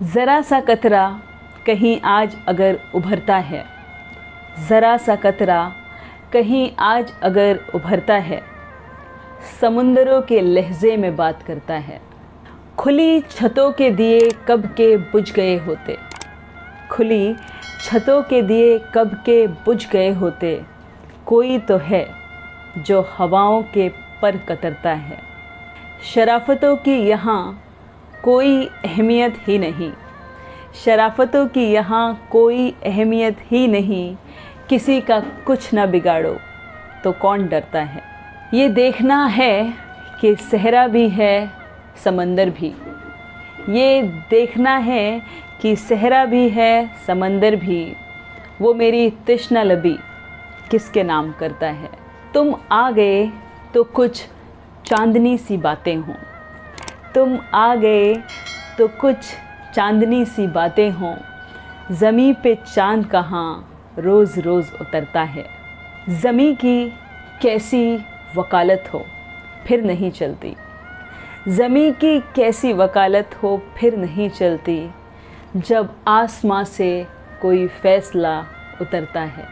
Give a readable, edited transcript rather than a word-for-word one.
ज़रा सा कतरा कहीं आज अगर उभरता है, ज़रा सा कतरा कहीं आज अगर उभरता है, समुंदरों के लहजे में बात करता है। खुली छतों के दिए कब के बुझ गए होते, खुली छतों के दिए कब के बुझ गए होते, कोई तो है जो हवाओं के पर कतरता है। शराफतों की यहाँ कोई अहमियत ही नहीं, शराफतों की यहाँ कोई अहमियत ही नहीं, किसी का कुछ ना बिगाड़ो तो कौन डरता है। ये देखना है कि सहरा भी है समंदर भी, ये देखना है कि सहरा भी है समंदर भी, वो मेरी तृष्णा लबी किसके नाम करता है। तुम आ गए तो कुछ चांदनी सी बातें हों, तुम आ गए तो कुछ चांदनी सी बातें हों, ज़मीं पे चांद कहाँ रोज़ रोज़ उतरता है। ज़मीं की कैसी वकालत हो फिर नहीं चलती, ज़मीं की कैसी वकालत हो फिर नहीं चलती, जब आसमां से कोई फ़ैसला उतरता है।